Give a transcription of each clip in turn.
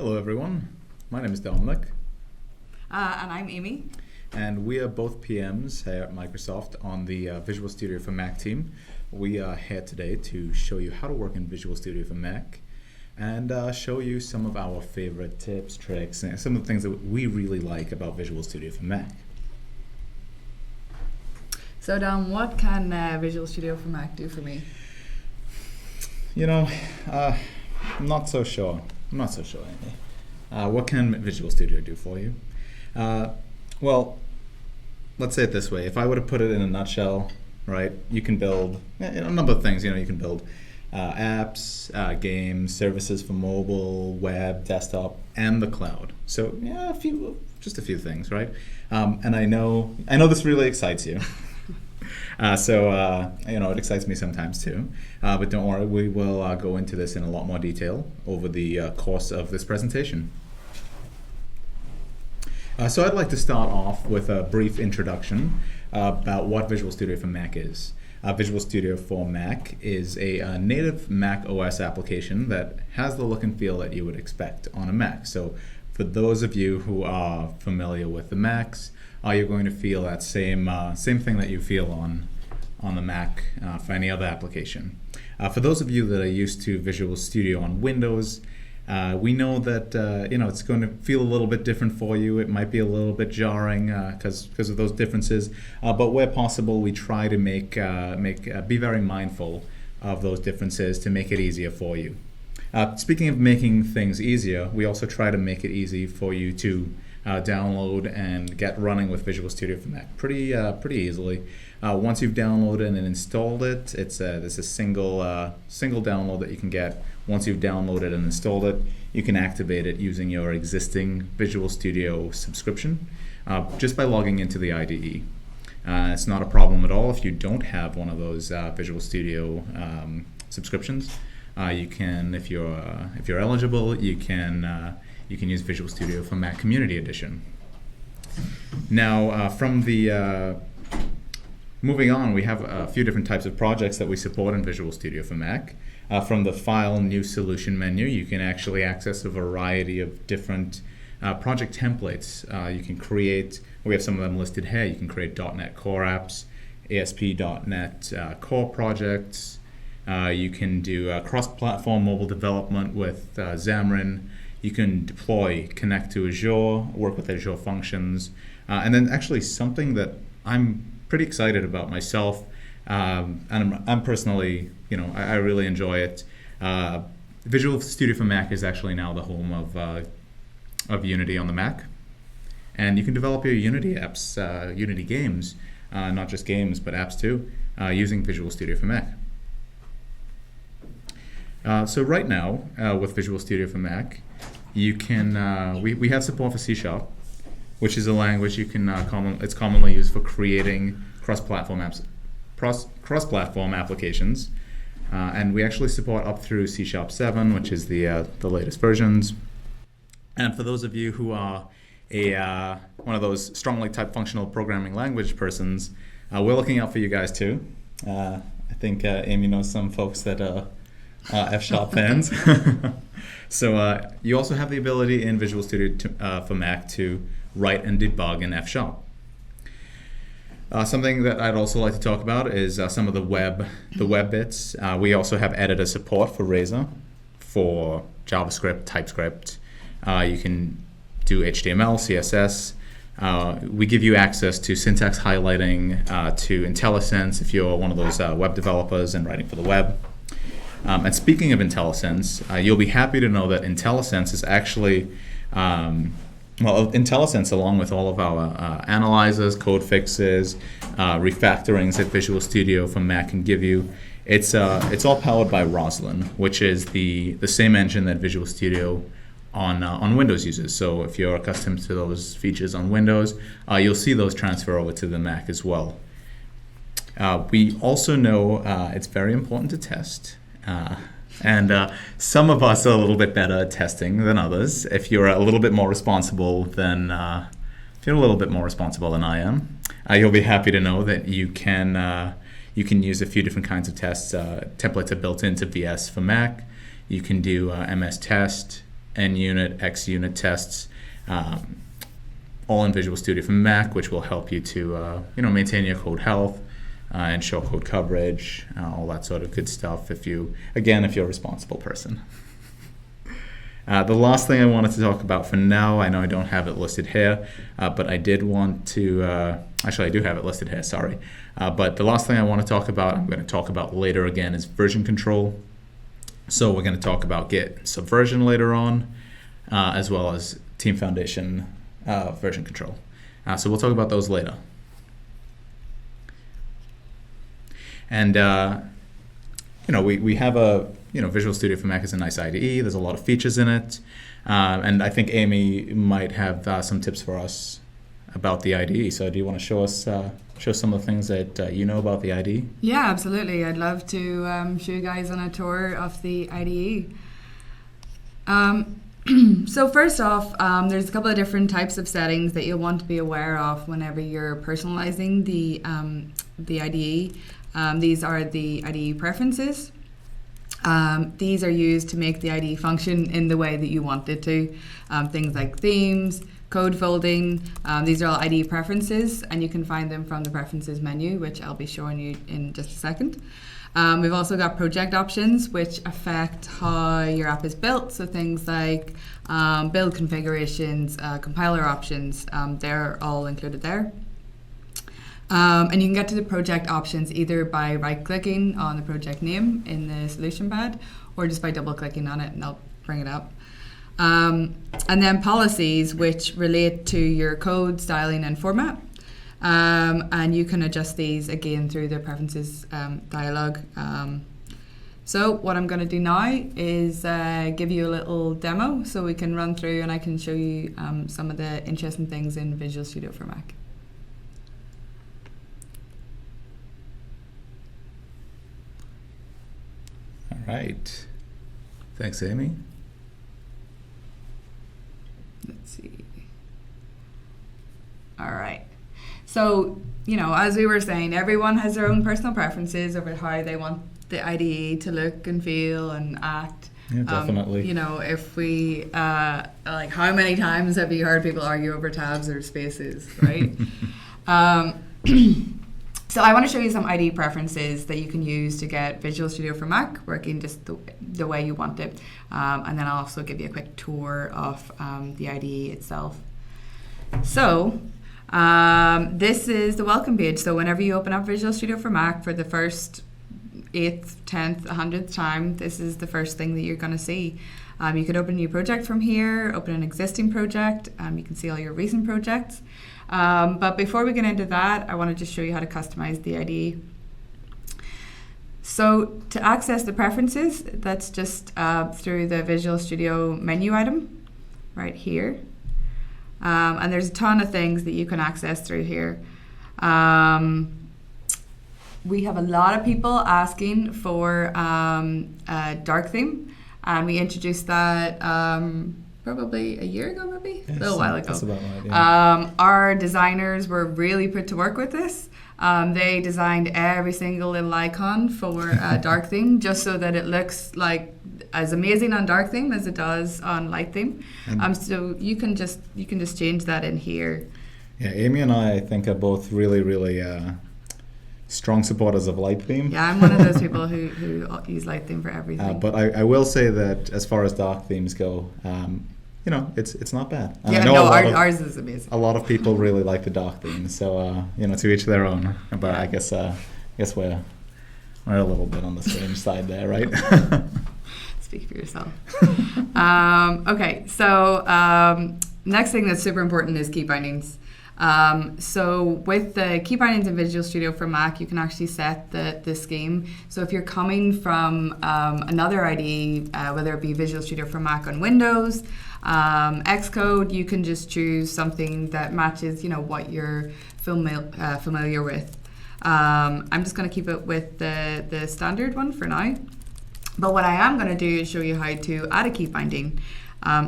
Hello, everyone. My name is Dominic, And I'm Amy. and we are both PMs here at Microsoft on the Visual Studio for Mac team. We are here today to show you how to work in Visual Studio for Mac and show you some of our favorite tips, tricks, and some of the things that we really like about Visual Studio for Mac. So, Dom, what can Visual Studio for Mac do for me? I'm not so sure. Amy. What can Visual Studio do for you? Well, let's say it this way. If I were to put it in a nutshell, right, you can build a number of things. You can build apps, games, services for mobile, web, desktop, and the cloud. So yeah, just a few things, right? And I know this really excites you. It excites me sometimes too. But don't worry, we will go into this in a lot more detail over the course of this presentation. So I'd like to start off with a brief introduction about what Visual Studio for Mac is. Visual Studio for Mac is a native Mac OS application that has the look and feel that you would expect on a Mac. So for those of you who are familiar with the Macs, you're going to feel that same thing that you feel on the Mac for any other application. For those of you that are used to Visual Studio on Windows, we know that it's going to feel a little bit different for you. It might be a little bit jarring because of those differences. But where possible, we try to be very mindful of those differences to make it easier for you. Speaking of making things easier, we also try to make it easy for you to download and get running with Visual Studio for Mac pretty easily. Once you've downloaded and installed it, there's a single download that you can get. Once you've downloaded and installed it, you can activate it using your existing Visual Studio subscription just by logging into the IDE. It's not a problem at all if you don't have one of those Visual Studio subscriptions. You can, if you're eligible, you can use Visual Studio for Mac Community Edition. Now, moving on, we have a few different types of projects that we support in Visual Studio for Mac. From the File New Solution menu, you can actually access a variety of different project templates. You can create, we have some of them listed here, you can create .NET Core apps, ASP.NET Core projects. You can do cross-platform mobile development with Xamarin. You can deploy, connect to Azure, work with Azure Functions, and then actually something that I'm pretty excited about myself, and I'm personally, I really enjoy it. Visual Studio for Mac is actually now the home of Unity on the Mac, and you can develop your Unity apps, Unity games, not just games but apps too, using Visual Studio for Mac. So right now, with Visual Studio for Mac, you can we have support for C#, which is a language you can it's commonly used for creating cross-platform applications, and we actually support up through C# 7, which is the latest versions. And for those of you who are one of those strongly typed functional programming language persons, we're looking out for you guys too. I think Amy knows some folks that are F# fans. So you also have the ability in Visual Studio for Mac to write and debug in F#. Something that I'd also like to talk about is some of the web bits. We also have editor support for Razor, for JavaScript, TypeScript. You can do HTML, CSS. We give you access to syntax highlighting, to IntelliSense if you're one of those web developers and writing for the web. And speaking of IntelliSense, you'll be happy to know that IntelliSense is actually, IntelliSense, along with all of our analyzers, code fixes, refactorings that Visual Studio for Mac can give you, it's all powered by Roslyn, which is the same engine that Visual Studio on Windows uses. So if you're accustomed to those features on Windows, you'll see those transfer over to the Mac as well. We also know it's very important to test. And some of us are a little bit better at testing than others. If you're a little bit more responsible than I am, you'll be happy to know that you can use a few different kinds of tests. Templates are built into VS for Mac. You can do MS Test, NUnit, XUnit tests, all in Visual Studio for Mac, which will help you to maintain your code health and show code coverage, all that sort of good stuff. If you're a responsible person. The last thing I wanted to talk about for now, I know I don't have it listed here, but I did want to, actually I do have it listed here, sorry. But the last thing I want to talk about, I'm going to talk about later again, is version control. So we're going to talk about Git Subversion later on, as well as Team Foundation version control. So we'll talk about those later. And, we have a, Visual Studio for Mac is a nice IDE. There's a lot of features in it. And I think Amy might have some tips for us about the IDE. So do you want to show us some of the things that you know about the IDE? Yeah, absolutely. I'd love to show you guys on a tour of the IDE. So first off, there's a couple of different types of settings that you'll want to be aware of whenever you're personalizing the IDE. These are the IDE preferences. These are used to make the IDE function in the way that you want it to. Things like themes, code folding, these are all IDE preferences, and you can find them from the preferences menu, which I'll be showing you in just a second. We've also got project options, which affect how your app is built. So things like build configurations, compiler options, they're all included there. And you can get to the project options either by right-clicking on the project name in the solution pad, or just by double-clicking on it and I'll bring it up. And then policies, which relate to your code, styling, and format. And you can adjust these again through the preferences dialog. So what I'm going to do now is give you a little demo so we can run through and I can show you some of the interesting things in Visual Studio for Mac. All right. Thanks, Amy. Let's see. All right. So, as we were saying, everyone has their own personal preferences over how they want the IDE to look and feel and act. Yeah, definitely. If we, how many times have you heard people argue over tabs or spaces, right? So I want to show you some IDE preferences that you can use to get Visual Studio for Mac working just the way you want it. And then I'll also give you a quick tour of the IDE itself. So this is the welcome page. So whenever you open up Visual Studio for Mac for the first 8th, 10th, 100th time, this is the first thing that you're going to see. You could open a new project from here, open an existing project. You can see all your recent projects. But before we get into that, I want to just show you how to customize the IDE. So to access the preferences, that's just through the Visual Studio menu item right here. And there's a ton of things that you can access through here. We have a lot of people asking for a dark theme, and we introduced that probably a year ago, maybe? Yeah, a little while ago. That's about right, yeah. Our designers were really put to work with this. They designed every single little icon for dark theme just so that it looks like as amazing on dark theme as it does on light theme. So you can just change that in here. Yeah, Amy and I think are both really, really strong supporters of light theme. Yeah, I'm one of those people who use light theme for everything. But I will say that as far as dark themes go, it's not bad. And yeah, I know ours is amazing. A lot of people really like the dark themes, so to each their own. But I guess we're a little bit on the strange side there, right? Speak for yourself. Okay, so next thing that's super important is key bindings. So with the key bindings in Visual Studio for Mac, you can actually set the scheme. So if you're coming from another IDE, whether it be Visual Studio for Mac on Windows, Xcode, you can just choose something that matches, what you're familiar with. I'm just going to keep it with the standard one for now. But what I am going to do is show you how to add a key binding.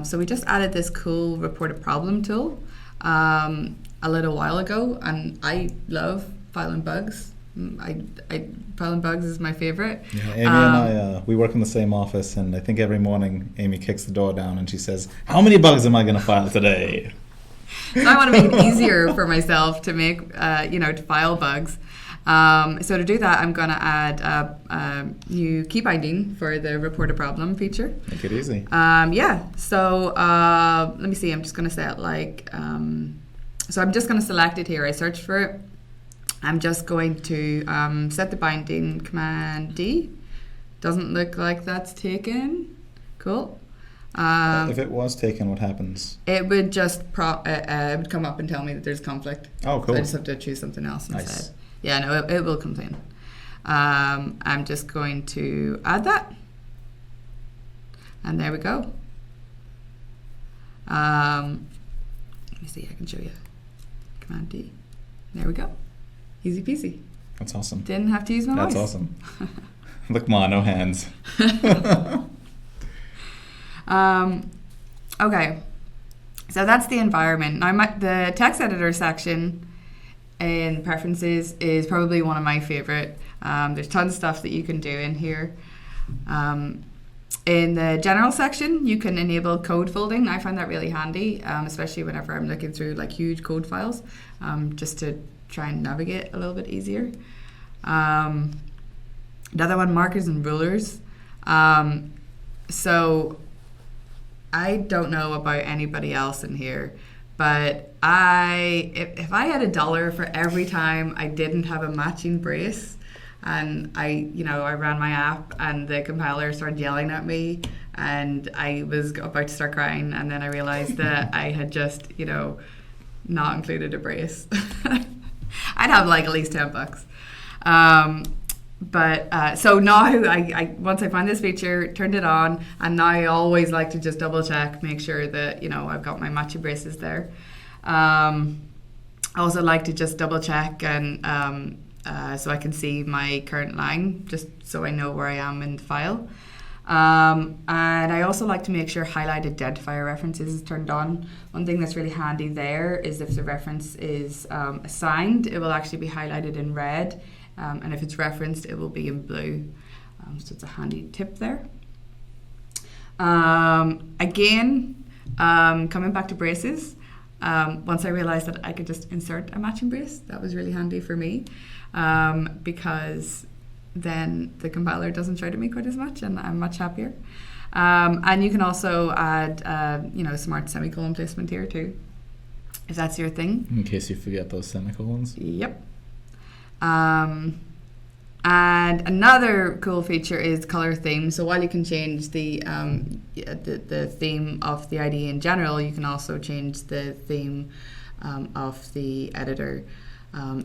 So we just added this cool report a problem tool a little while ago, and I love filing bugs Filing bugs is my favorite. Yeah, Amy and I, we work in the same office, and I think every morning Amy kicks the door down and she says, "How many bugs am I going to file today?" So I want to make it easier for myself to make, to file bugs. So to do that, I'm going to add a new key binding for the report a problem feature. Make it easy. So let me see. I'm just going to set so I'm just going to select it here. I searched for it. I'm just going to set the binding, Command D. Doesn't look like that's taken. Cool. If it was taken, what happens? It would just it would come up and tell me that there's conflict. Oh, cool. So I just have to choose something else instead. Nice. Yeah, no, it will complain. I'm just going to add that. And there we go. Let me see, I can show you. Command D. There we go. Easy peasy. That's awesome. Didn't have to use my That's voice. awesome. Look, Ma, no hands. Okay, so that's the environment. Now, the text editor section in preferences is probably one of my favorite. There's tons of stuff that you can do in here. In the general section, you can enable code folding. I find that really handy, especially whenever I'm looking through like huge code files, just to try and navigate a little bit easier. Another one, markers and rulers. So I don't know about anybody else in here, but if I had $1 for every time I didn't have a matching brace, and I ran my app and the compiler started yelling at me and I was about to start crying, and then I realized that I had just, not included a brace. I'd have like at least $10. So now I once I find this feature, turned it on, and now I always like to just double check, make sure that I've got my matching braces there. I also like to just double check and so I can see my current line, just so I know where I am in the file. And I also like to make sure highlight identifier references is turned on. One thing that's really handy there is if the reference is assigned, it will actually be highlighted in red. And if it's referenced, it will be in blue. So it's a handy tip there. Again, coming back to braces, once I realized that I could just insert a matching brace, that was really handy for me, because then the compiler doesn't shout at me quite as much and I'm much happier. And you can also add, smart semicolon placement here too, if that's your thing. In case you forget those semicolons. Yep. And another cool feature is color theme. So while you can change the theme of the IDE in general, you can also change the theme of the editor.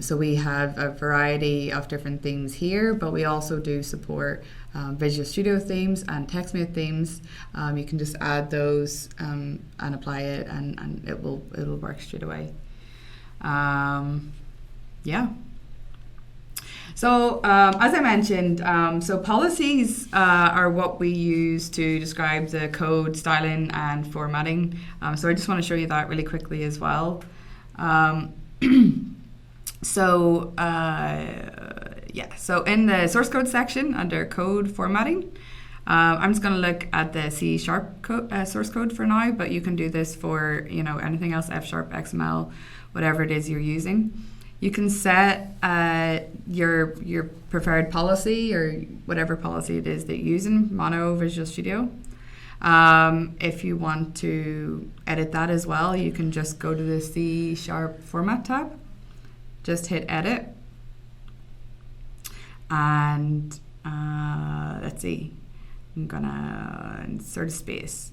So we have a variety of different themes here, but we also do support Visual Studio themes and TextMate themes. You can just add those and apply it, and it'll work straight away. So as I mentioned, so policies are what we use to describe the code styling and formatting. So I just want to show you that really quickly as well. So in the source code section under code formatting, I'm just going to look at the C# source code for now, but you can do this for anything else, F#, XML, whatever it is you're using. You can set your preferred policy or whatever policy it is that you use in Mono Visual Studio. If you want to edit that as well, you can just go to the C# format tab, just hit edit, and let's see, I'm gonna insert a space.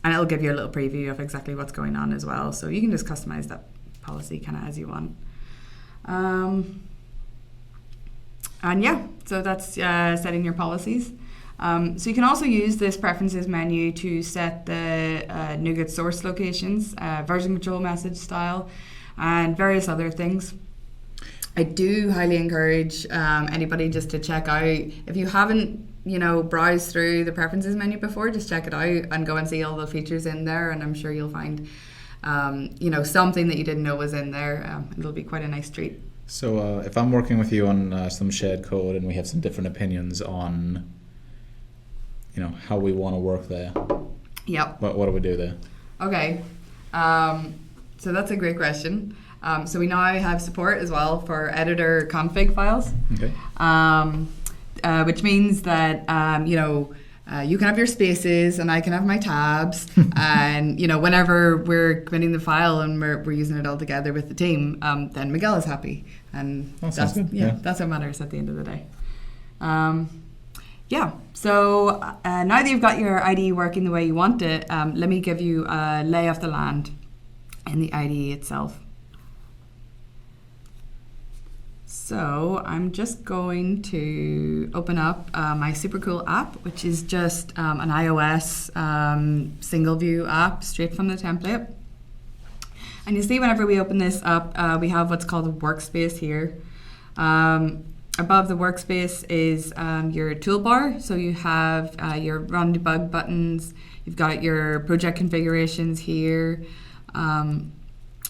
And it'll give you a little preview of exactly what's going on as well. So you can just customize that policy kind of as you want. So that's setting your policies. So you can also use this preferences menu to set the NuGet source locations, version control message style, and various other things. I do highly encourage anybody just to check out, if you haven't browse through the preferences menu before, just check it out and go and see all the features in there, and I'm sure you'll find something that you didn't know was in there. It'll be quite a nice treat. So if I'm working with you on some shared code and we have some different opinions on, how we want to work there. Yep. What do we do there? Okay. So that's a great question. So we now have support as well for editor config files. Okay. Which means that, you can have your spaces and I can have my tabs. And, whenever we're committing the file and we're using it all together with the team, then Miguel is happy. And that's good. That's what matters at the end of the day. So now that you've got your IDE working the way you want it, let me give you a lay of the land in the IDE itself. So I'm just going to open up my super cool app, which is just an iOS single view app straight from the template. And you see whenever we open this up, we have what's called a workspace here. Above the workspace is your toolbar. So you have your run debug buttons. You've got your project configurations here.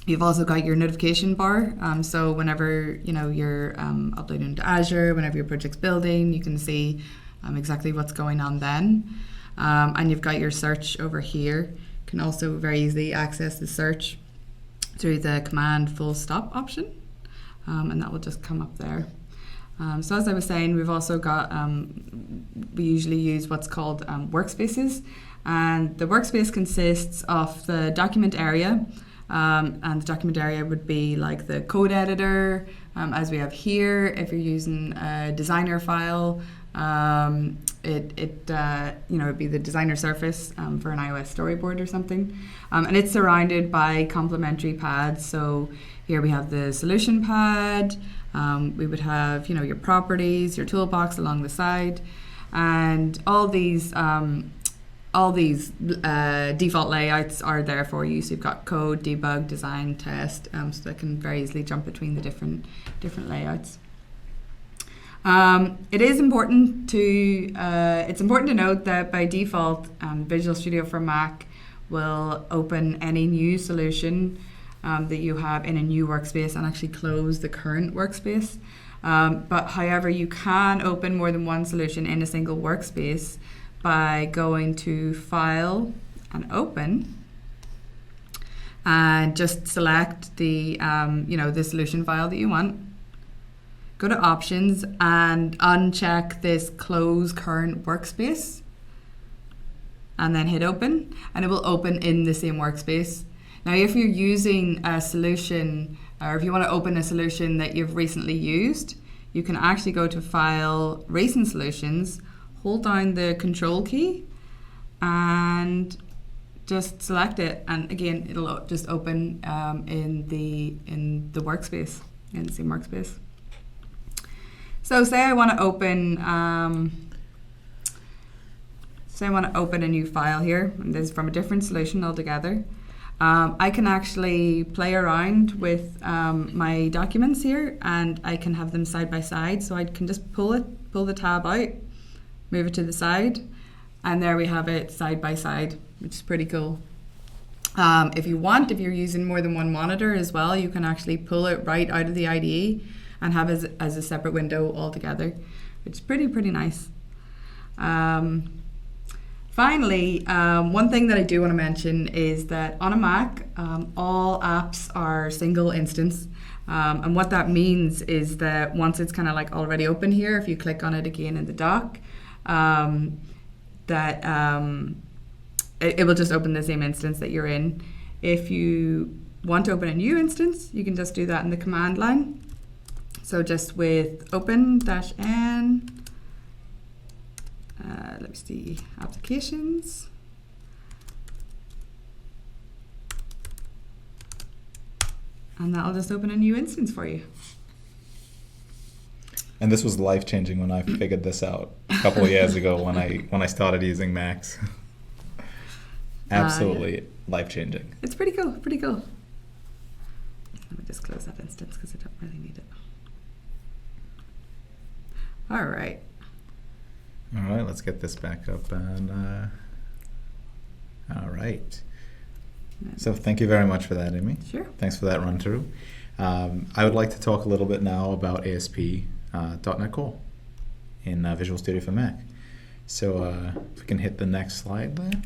You've also got your notification bar. So whenever you're uploading to Azure, whenever your project's building, you can see exactly what's going on then. And you've got your search over here. You can also very easily access the search through the command full stop option, and that will just come up there. So as I was saying, we've also got, we usually use what's called workspaces, and the workspace consists of the document area, and the document area would be like the code editor, as we have here. If you're using a designer file, it'd be the designer surface for an iOS storyboard or something. And it's surrounded by complementary pads. So here we have the solution pad. We would have, your properties, your toolbox along the side, and all these default layouts are there for you. So you've got code, debug, design, test, so that can very easily jump between the different layouts. It is important to note that by default, Visual Studio for Mac will open any new solution that you have in a new workspace and actually close the current workspace. But however, you can open more than one solution in a single workspace by going to File and Open, and just select the the solution file that you want. Go to Options and uncheck this Close Current Workspace, and then hit Open, and it will open in the same workspace. Now, if you're using a solution, or if you want to open a solution that you've recently used, you can actually go to File, Recent Solutions, hold down the Control key, and just select it. And again, it'll just open in the workspace, in the same workspace. So say I want to open a new file here, and this is from a different solution altogether. I can actually play around with my documents here, and I can have them side by side. So I can just pull the tab out, move it to the side, and there we have it side by side, which is pretty cool. If you're using more than one monitor as well, you can actually pull it right out of the IDE and have it as a separate window altogether, which is pretty nice. Finally, one thing that I do want to mention is that on a Mac, all apps are single instance. And what that means is that once it's kind of like already open here, if you click on it again in the dock, it will just open the same instance that you're in. If you want to open a new instance, you can just do that in the command line. So just with open-n, let me see, applications. And that'll just open a new instance for you. And this was life-changing when I figured this out a couple of years ago when I started using Macs. Absolutely life-changing. It's pretty cool. Let me just close that instance because I don't really need it. All right, let's get this back up. And all right. So thank you very much for that, Amy. Sure. Thanks for that run through. I would like to talk a little bit now about ASP .NET Core in Visual Studio for Mac. So if we can hit the next slide there.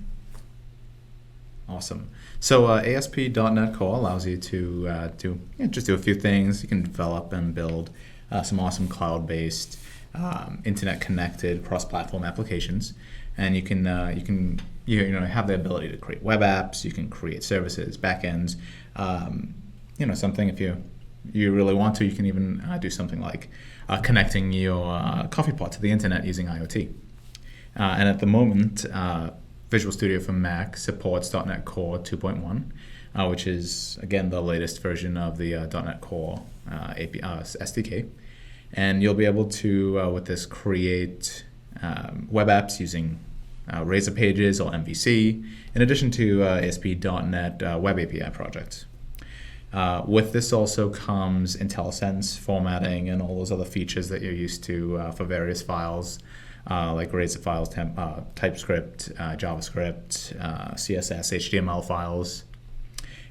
Awesome. So ASP.NET Core allows you to just do a few things. You can develop and build some awesome cloud-based, internet-connected, cross-platform applications, and you can have the ability to create web apps. You can create services, backends. Something if you really want to, you can even do something like connecting your coffee pot to the internet using IoT. And at the moment, Visual Studio for Mac supports .NET Core 2.1, which is, again, the latest version of the .NET Core SDK. And you'll be able to, with this, create web apps using Razor Pages or MVC, in addition to ASP.NET Web API projects. With this also comes IntelliSense formatting and all those other features that you're used to for various files, like Razor files, TypeScript, JavaScript, CSS, HTML files.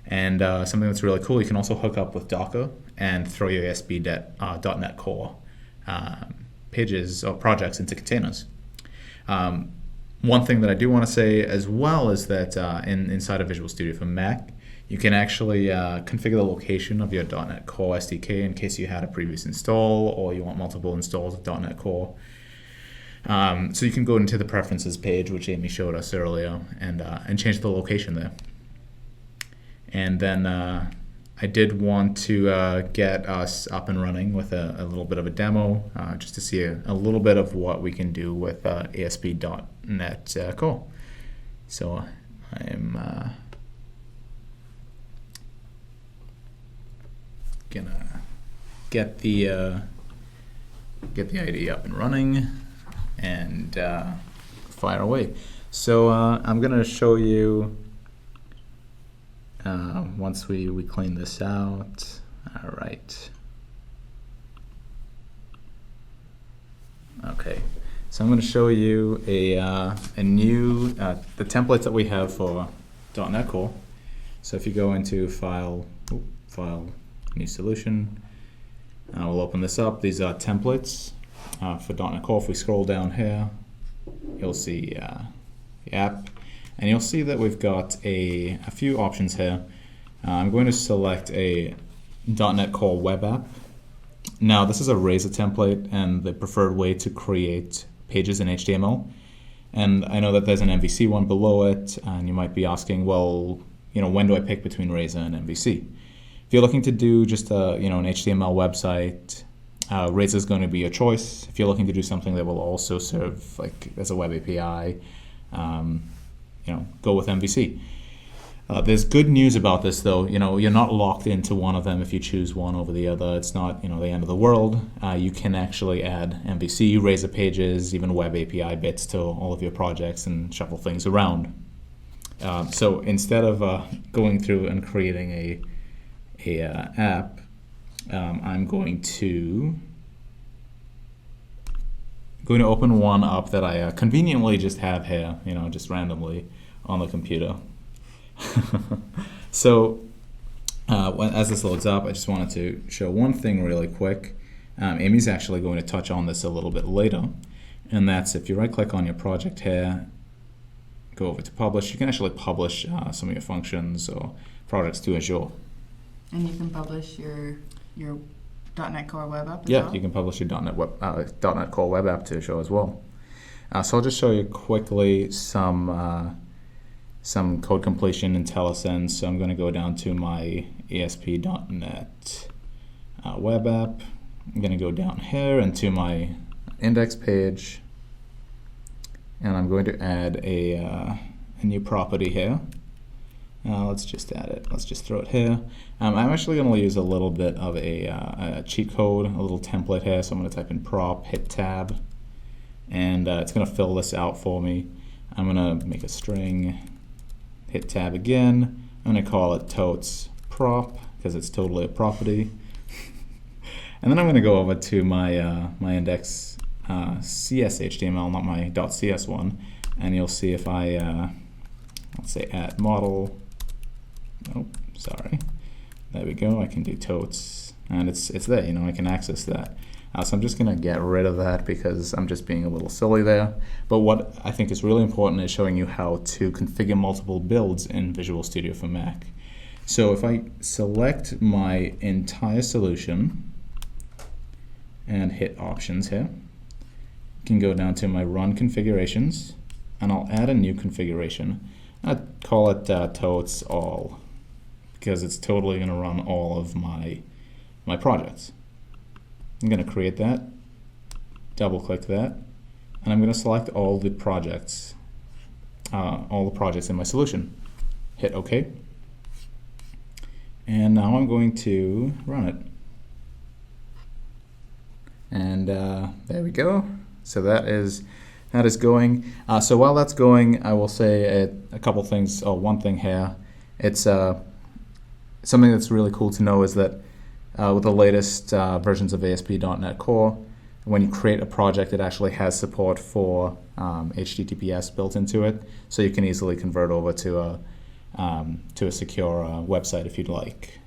And something that's really cool, you can also hook up with Docker and throw your ASP.NET Core pages or projects into containers. One thing that I do want to say as well is that inside of Visual Studio for Mac, you can actually configure the location of your .NET Core SDK in case you had a previous install or you want multiple installs of .NET Core. So you can go into the preferences page, which Amy showed us earlier, and change the location there. And then I did want to get us up and running with a little bit of a demo, just to see a little bit of what we can do with ASP.NET Core. So I'm gonna get the IDE up and running and fire away. So I'm gonna show you once we clean this out. All right. Okay. So I'm going to show you a new the templates that we have for .NET Core. So if you go into File, New Solution, we'll open this up. These are templates for .NET Core. If we scroll down here, you'll see the app, and you'll see that we've got a few options here. I'm going to select a .NET Core web app. Now, this is a Razor template and the preferred way to create pages in HTML. And I know that there's an MVC one below it, and you might be asking, well, when do I pick between Razor and MVC? If you're looking to do just an HTML website, Razor is going to be your choice. If you're looking to do something that will also serve as a web API, go with MVC. There's good news about this, though. You're not locked into one of them if you choose one over the other. It's not, the end of the world. You can actually add MVC, Razor Pages, even web API bits to all of your projects and shuffle things around. So instead of going through and creating a app, I'm going to open one up that I conveniently just have here, just randomly on the computer. So as this loads up, I just wanted to show one thing really quick. Amy's actually going to touch on this a little bit later, and that's if you right-click on your project here, go over to Publish, you can actually publish some of your functions or projects to Azure. And you can publish your .NET Core web app as Yeah, well? you can publish your .NET Core web app to Azure as well. So I'll just show you quickly some code completion in IntelliSense. So I'm going to go down to my ASP.NET web app. I'm going to go down here into my index page, and I'm going to add a new property here. Let's just add it. Let's just throw it here. I'm actually going to use a little bit of a cheat code, a little template here. So I'm going to type in prop, hit tab, and it's going to fill this out for me. I'm going to make a string, hit tab again. I'm going to call it totes prop because it's totally a property. And then I'm going to go over to my my index CS.HTML, not my .cs one, and you'll see if I let's say add model, Oh, sorry. There we go. I can do totes, and it's there. I can access that. So I'm just going to get rid of that because I'm just being a little silly there. But what I think is really important is showing you how to configure multiple builds in Visual Studio for Mac. So if I select my entire solution and hit Options here, I can go down to my Run Configurations, and I'll add a new configuration. I'd call it totes all, because it's totally going to run all of my projects. I'm going to create that, double click that, and I'm going to select all the projects in my solution. Hit OK. And now I'm going to run it. And there we go. So that is going. So while that's going, I will say a couple things. Oh, one thing here. It's something that's really cool to know is that with the latest versions of ASP.NET Core, when you create a project, it actually has support for HTTPS built into it, so you can easily convert over to a secure website if you'd like.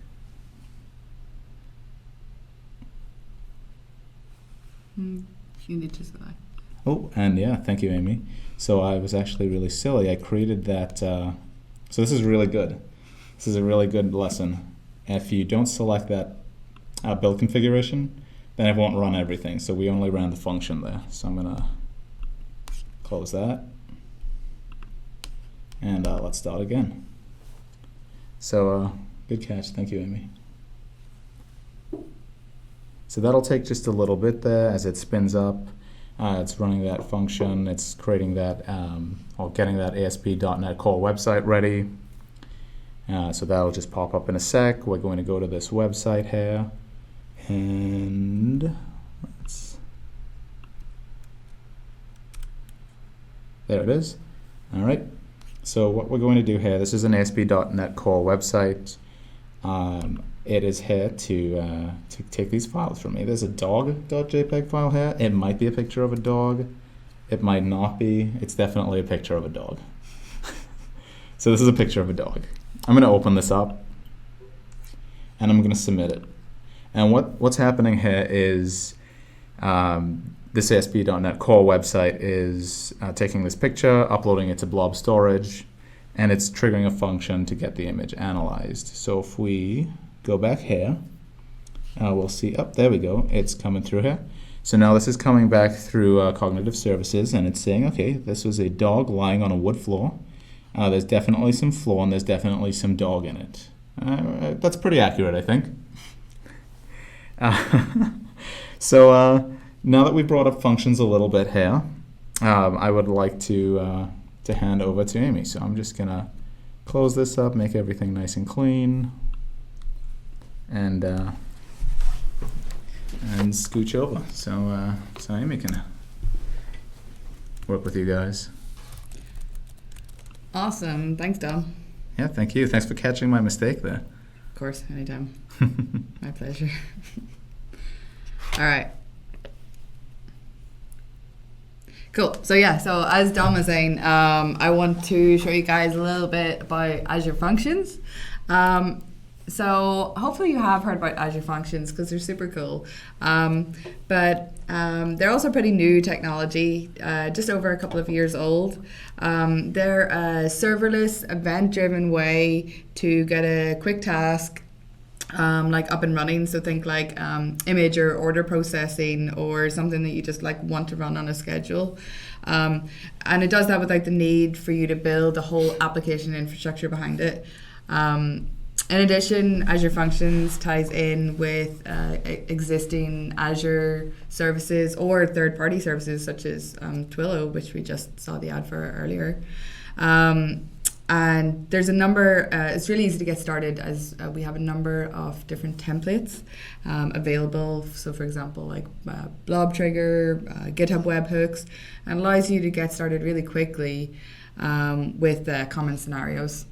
You need to select. Oh, and yeah, thank you, Amy. So I was actually really silly. I created that. So this is really good. This is a really good lesson. If you don't select that build configuration, then it won't run everything. So we only ran the function there. So I'm gonna close that, and let's start again. So good catch. Thank you, Amy. So that'll take just a little bit there as it spins up. It's running that function. It's creating that, or getting that ASP.NET Core website ready. So that'll just pop up in a sec. We're going to go to this website here, and there it is. All right. So what we're going to do here, this is an ASP.NET Core website. It is here to take these files from me. There's a dog.jpg file here. It might be a picture of a dog. It might not be. It's definitely a picture of a dog. So this is a picture of a dog. I'm going to open this up, and I'm going to submit it. And what's happening here is this ASP.NET Core website is taking this picture, uploading it to blob storage, and it's triggering a function to get the image analyzed. So if we go back here, we'll see, there we go, it's coming through here. So now this is coming back through Cognitive Services, and it's saying, okay, this was a dog lying on a wood floor. There's definitely some floor, and there's definitely some dog in it. That's pretty accurate, I think. So now that we brought up functions a little bit here, I would like to hand over to Amy. So I'm just gonna close this up, make everything nice and clean, and scooch over. So Amy can work with you guys. Awesome. Thanks, Dom. Yeah, thank you. Thanks for catching my mistake there. Of course, anytime. My pleasure. All right. Cool. So yeah, so as Dom was saying, I want to show you guys a little bit about Azure Functions. So hopefully you have heard about Azure Functions because they're super cool. But they're also pretty new technology, just over a couple of years old. They're a serverless, event-driven way to get a quick task like up and running. So think like image or order processing or something that you just like want to run on a schedule. And it does that without the need for you to build a whole application infrastructure behind it. In addition, Azure Functions ties in with existing Azure services or third-party services such as Twilio, which we just saw the ad for earlier. And there's a number, it's really easy to get started as we have a number of different templates available. So for example, like Blob Trigger, GitHub webhooks, and allows you to get started really quickly with common scenarios.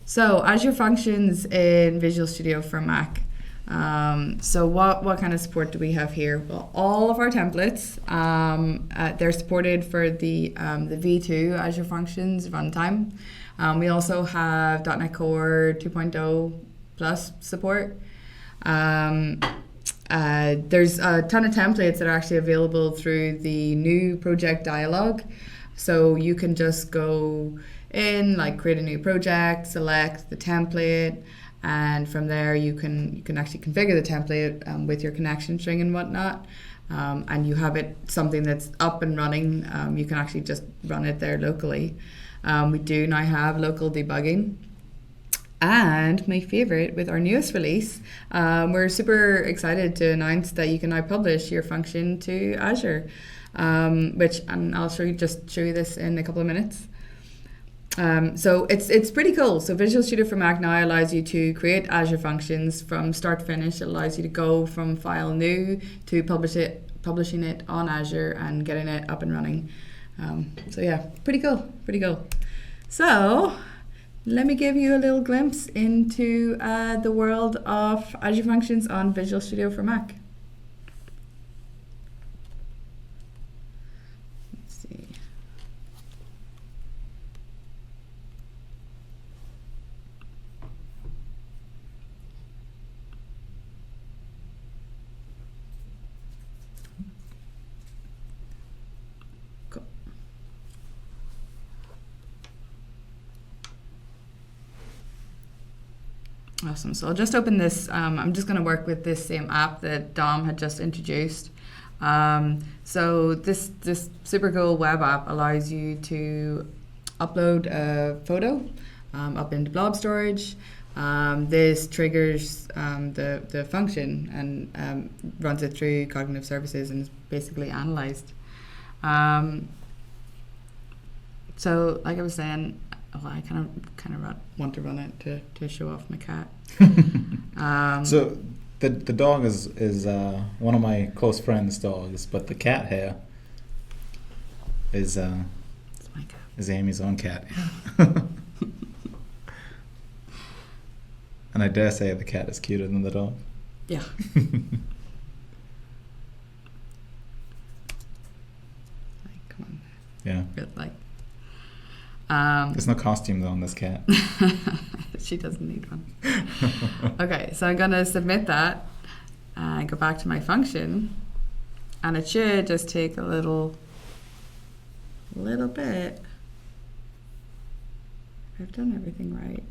So Azure Functions in Visual Studio for Mac. So what kind of support do we have here? Well, all of our templates, they're supported for the V2 Azure Functions runtime. We also have .NET Core 2.0 plus support. There's a ton of templates that are actually available through the new project dialog. So you can just go in, like create a new project, select the template, and from there you can actually configure the template with your connection string and whatnot. And you have it something that's up and running. You can actually just run it there locally. We do now have local debugging. And my favorite, with our newest release, we're super excited to announce that you can now publish your function to Azure, and I'll show you this in a couple of minutes. So it's pretty cool. So Visual Studio for Mac now allows you to create Azure functions from start to finish. It allows you to go from file new to publishing it on Azure and getting it up and running. So yeah, pretty cool. So let me give you a little glimpse into the world of Azure Functions on Visual Studio for Mac. Let's see. Cool. Awesome. So I'll just open this. I'm just going to work with this same app that Dom had just introduced. So this super cool web app allows you to upload a photo up into blob storage. This triggers the function and runs it through cognitive services and is basically analyzed. So like I was saying, I kind of want to run it to show off my cat. So the dog is one of my close friends' dogs, but the cat here is It's my cat. is Amy's own cat. And I dare say the cat is cuter than the dog. Yeah. Come on. Yeah. Like. There's no costume though on this cat. She doesn't need one. Okay, so I'm gonna submit that and go back to my function, and it should just take a little bit. I've done everything right.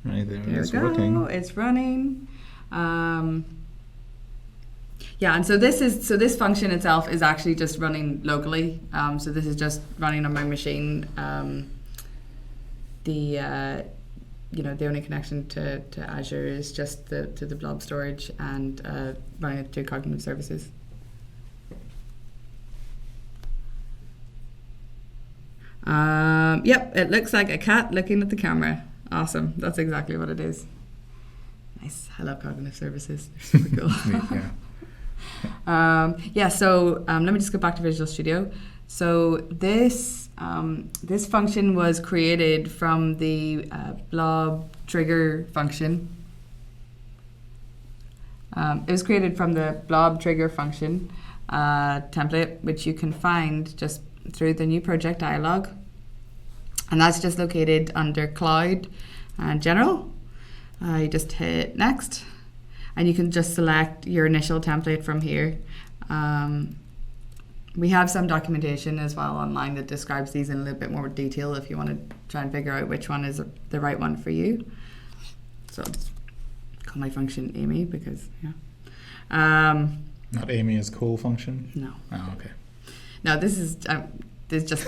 Right there, There we it's go. working. It's running. Yeah, and so this function itself is actually just running locally. So this is just running on my machine. The only connection to Azure is just to the blob storage and running it through cognitive services. Yep, it looks like a cat looking at the camera. Awesome, that's exactly what it is. Nice. I love cognitive services. They're super cool. So let me just go back to Visual Studio. So this function was created from the blob trigger function. It was created from the blob trigger function template, which you can find just through the new project dialog. And that's just located under Cloud and General. You just hit Next. And you can just select your initial template from here. We have some documentation as well online that describes these in a little bit more detail if you want to try and figure out which one is the right one for you. So I'll just call my function Amy because, yeah. Not Amy as cool function? No. Oh, okay. No, this is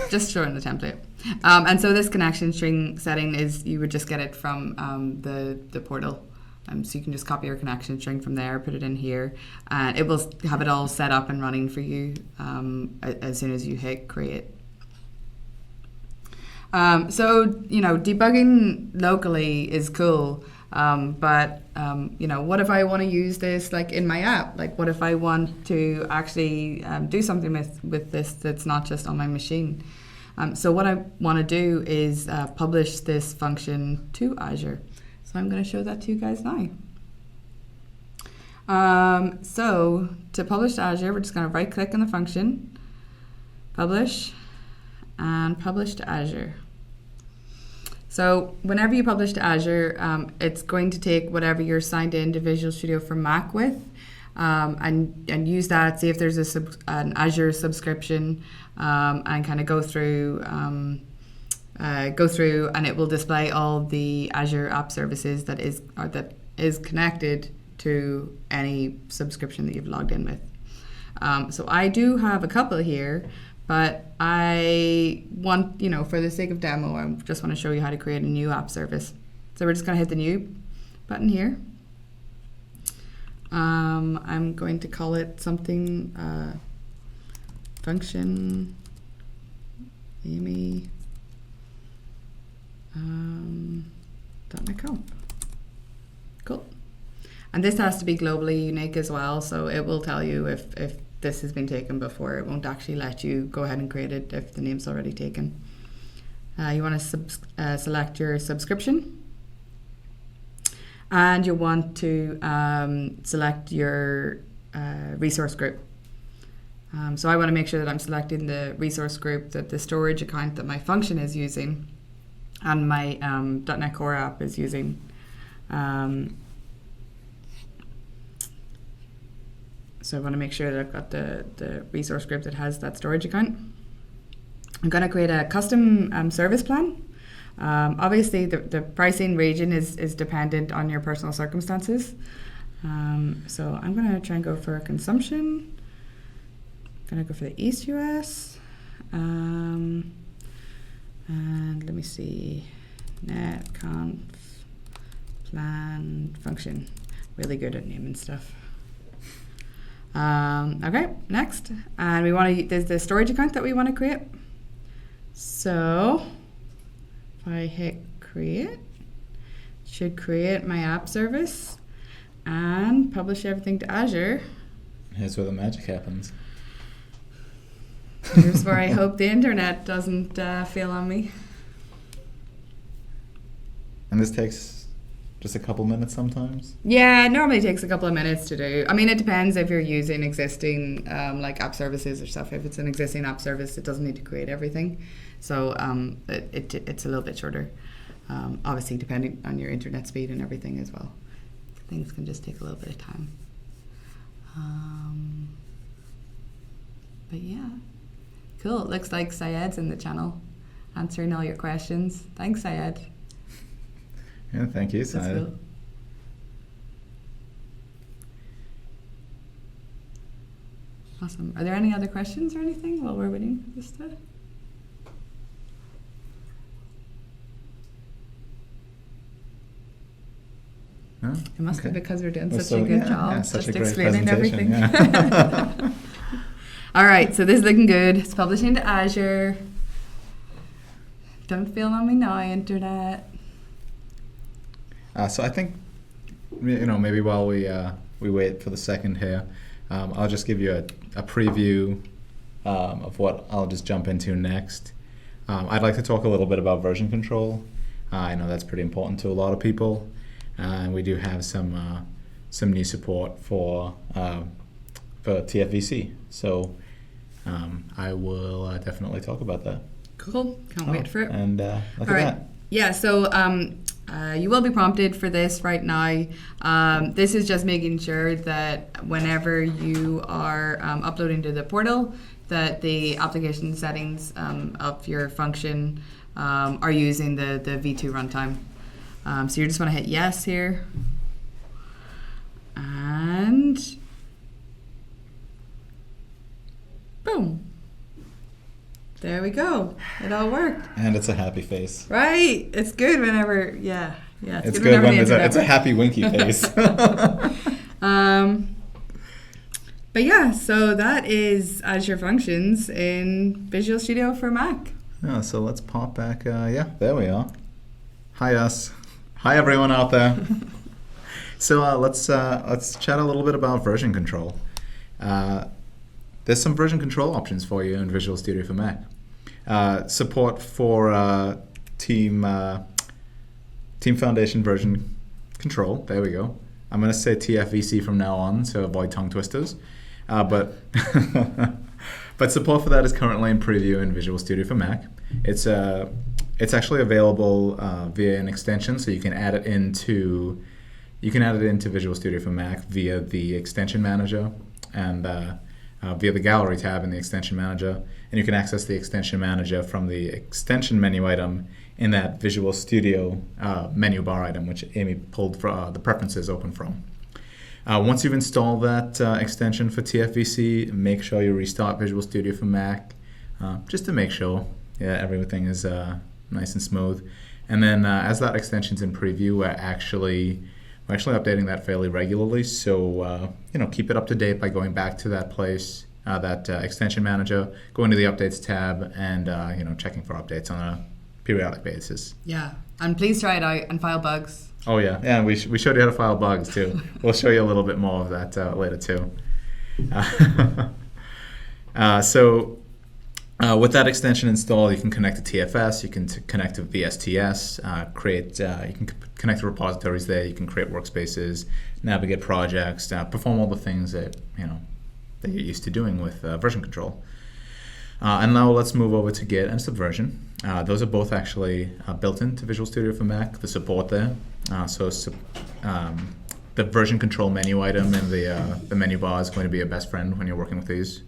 just showing the template. And so this connection string setting is, you would just get it from the portal. So you can just copy your connection string from there, put it in here, and it will have it all set up and running for you as soon as you hit create. So, debugging locally is cool, but, what if I want to use this like in my app? Like, what if I want to actually do something with this that's not just on my machine? So what I want to do is publish this function to Azure. So I'm going to show that to you guys now. So to publish to Azure, we're just going to right click on the function, publish, and publish to Azure. So whenever you publish to Azure, it's going to take whatever you're signed into Visual Studio for Mac with, and use that, see if there's an Azure subscription, and kind of go through, and it will display all the Azure app services that is connected to any subscription that you've logged in with. So I do have a couple here, but I want, for the sake of demo, I just want to show you how to create a new app service. So we're just going to hit the new button here. I'm going to call it something, function, Amy, .NET Conf. Cool. And this has to be globally unique as well, so it will tell you if this has been taken before. It won't actually let you go ahead and create it if the name's already taken. You want to select your subscription, and you want to select your resource group. So I want to make sure that I'm selecting the resource group that the storage account that my function is using and my .NET Core app is using. So I want to make sure that I've got the resource group that has that storage account. I'm going to create a custom service plan. Obviously, the pricing region is dependent on your personal circumstances. So I'm going to try and go for consumption. I'm going to go for the East US. And let me see, net conf plan function. Really good at naming stuff. Okay, next. And we want to, there's the storage account that we want to create. So if I hit create, it should create my app service and publish everything to Azure. Here's where the magic happens. Here's where I hope the internet doesn't fail on me. And this takes just a couple minutes sometimes? Yeah, it normally takes a couple of minutes to do. I mean, it depends if you're using existing like app services or stuff. If it's an existing app service, it doesn't need to create everything. So it's a little bit shorter. Obviously, depending on your internet speed and everything as well. Things can just take a little bit of time. But yeah, cool. It looks like Syed's in the channel answering all your questions. Thanks, Syed. Yeah, thank you, Syed. That's cool. Awesome. Are there any other questions or anything while we're waiting for this to? No? It must be because we're doing Well, such a good job such just a great explaining everything. Yeah. All right, so this is looking good. It's publishing to Azure. Don't fail on me now, internet. So I think, maybe while we wait for the second here, I'll just give you a preview of what I'll just jump into next. I'd like to talk a little bit about version control. I know that's pretty important to a lot of people, and we do have some new support for TFVC. So I will definitely talk about that. Cool. Can't wait for it. And look All at right. that. Yeah, so you will be prompted for this right now. This is just making sure that whenever you are uploading to the portal, that the application settings of your function are using the V2 runtime. So you just want to hit yes here. And boom. There we go. It all worked. And it's a happy face. Right. It's good whenever, yeah. It's good when it's a happy winky face. But yeah, so that is Azure Functions in Visual Studio for Mac. Yeah, so let's pop back. There we are. Hi, us. Hi, everyone out there. So let's chat a little bit about version control. There's some version control options for you in Visual Studio for Mac. Support for Team Foundation version control. There we go. I'm going to say TFVC from now on, so avoid tongue twisters. But But support for that is currently in preview in Visual Studio for Mac. It's actually available via an extension, so you can add it into Visual Studio for Mac via the extension manager and via the gallery tab in the extension manager. And you can access the extension manager from the extension menu item in that Visual Studio menu bar item, which Amy pulled the preferences open from. Once you've installed that extension for TFVC, make sure you restart Visual Studio for Mac, just to make sure everything is nice and smooth. And then as that extension's in preview, we're actually updating that fairly regularly. So keep it up to date by going back to that place, that extension manager, going to the updates tab, and checking for updates on a periodic basis. Yeah, and please try it out and file bugs. Oh yeah, we showed you how to file bugs too. We'll show you a little bit more of that later too. With that extension installed, you can connect to TFS, you can connect to VSTS, you can connect to repositories there, you can create workspaces, navigate projects, perform all the things that that you're used to doing with version control. And now let's move over to Git and Subversion. Those are both actually built into Visual Studio for Mac, the support there. The version control menu item in the menu bar is going to be a best friend when you're working with these.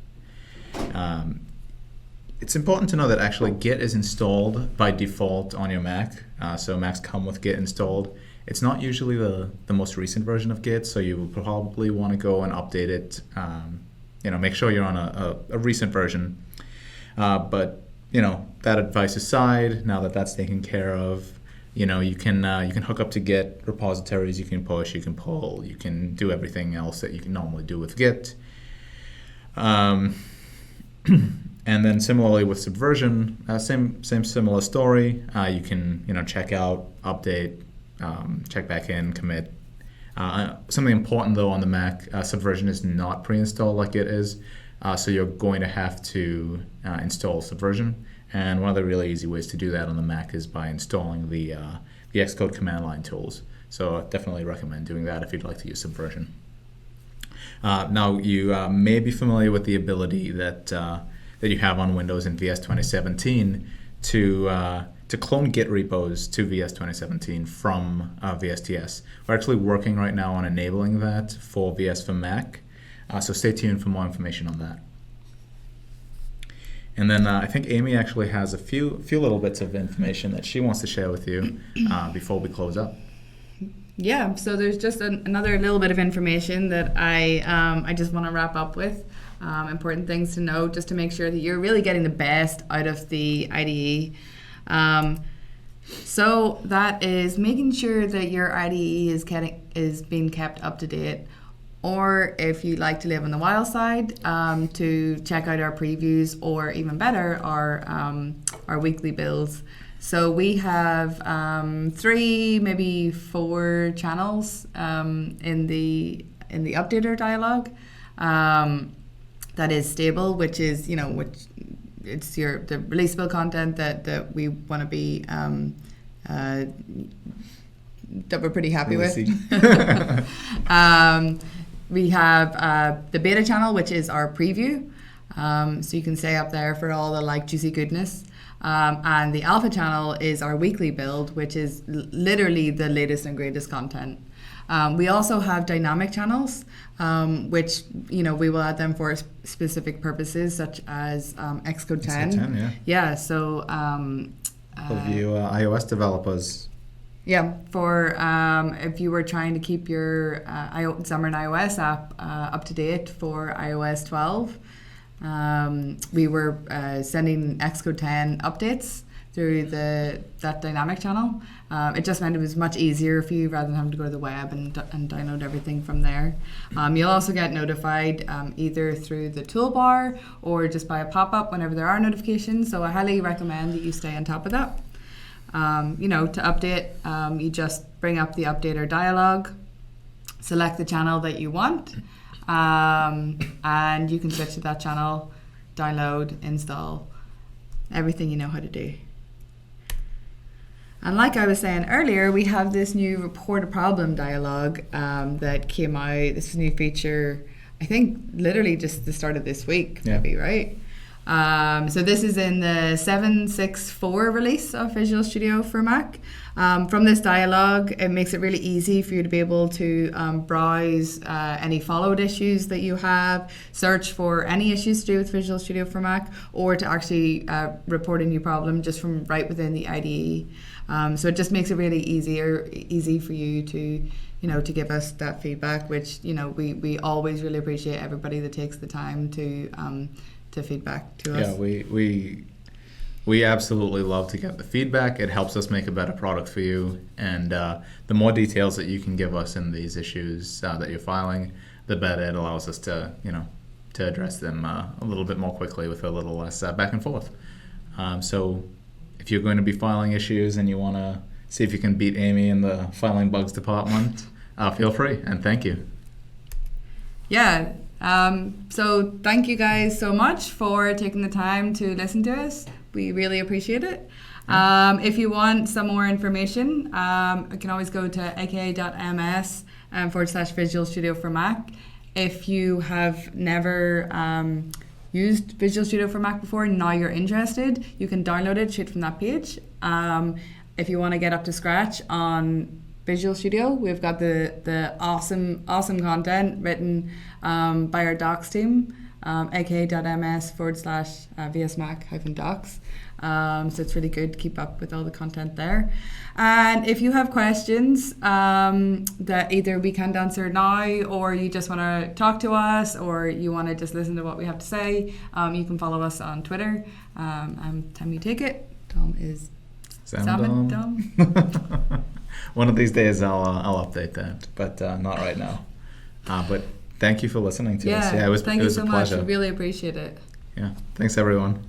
It's important to know that actually Git is installed by default on your Mac. So Macs come with Git installed. It's not usually the most recent version of Git, so you will probably want to go and update it. Make sure you're on a recent version. But that advice aside, now that that's taken care of, you can hook up to Git repositories. You can push, you can pull, you can do everything else that you can normally do with Git. And then similarly with Subversion, same similar story. You can check out, update, check back in, commit. Something important though on the Mac, Subversion is not pre-installed like it is. So you're going to have to install Subversion. And one of the really easy ways to do that on the Mac is by installing the Xcode command line tools. So I definitely recommend doing that if you'd like to use Subversion. Now you may be familiar with the ability that you have on Windows in VS 2017 to clone Git repos to VS 2017 from VSTS. We're actually working right now on enabling that for VS for Mac. So stay tuned for more information on that. And then I think Amy actually has a few little bits of information that she wants to share with you before we close up. Yeah, so there's just another little bit of information that I just want to wrap up with. Important things to know just to make sure that you're really getting the best out of the IDE. So that is making sure that your IDE is being kept up to date. Or if you like to live on the wild side, to check out our previews, or even better, our weekly builds. So we have 3, maybe 4 channels in the updater dialog. That is stable, which is it's the releasable content that we want to be that we're pretty happy with. We have the beta channel, which is our preview. So you can stay up there for all the juicy goodness. And the alpha channel is our weekly build, which is literally the latest and greatest content. We also have dynamic channels, which we will add them for specific purposes, such as Xcode 10. Xcode 10, yeah. So for you iOS developers. Yeah, for if you were trying to keep your Xamarin iOS app up to date for iOS 12, we were sending Xcode 10 updates through that dynamic channel. It just meant it was much easier for you rather than having to go to the web and download everything from there. You'll also get notified either through the toolbar or just by a pop-up whenever there are notifications. So I highly recommend that you stay on top of that. To update, you just bring up the updater dialog, select the channel that you want, and you can switch to that channel, download, install, everything you know how to do. And like I was saying earlier, we have this new report a problem dialog that came out. This is a new feature, I think literally just the start of this week, maybe, right? So this is in the 7.6.4 release of Visual Studio for Mac. From this dialog, it makes it really easy for you to be able to browse any followed issues that you have, search for any issues to do with Visual Studio for Mac, or to actually report a new problem just from right within the IDE. So it just makes it really easy for you to to give us that feedback, which we always really appreciate everybody that takes the time to feedback to us. Yeah, we absolutely love to get the feedback. It helps us make a better product for you, and the more details that you can give us in these issues that you're filing, the better it allows us to to address them a little bit more quickly with a little less back and forth. So if you're going to be filing issues and you want to see if you can beat Amy in the filing bugs department, feel free, and thank you. Yeah. So thank you guys so much for taking the time to listen to us. We really appreciate it. If you want some more information, you can always go to aka.ms /Visual Studio for Mac. If you have never used Visual Studio for Mac before and now you're interested, you can download it straight from that page. If you want to get up to scratch on Visual Studio, we've got the awesome content written by our docs team, aka.ms /VSMac-docs. So it's really good to keep up with all the content there. And if you have questions that either we can't answer now, or you just want to talk to us, or you want to just listen to what we have to say, you can follow us on Twitter. I'm Tim You Take It. Tom is Salmon Dom. One of these days I'll update that, but not right now. But thank you for listening to us. Yeah, it was thank you a so pleasure. much. We really appreciate it. Yeah, thanks everyone.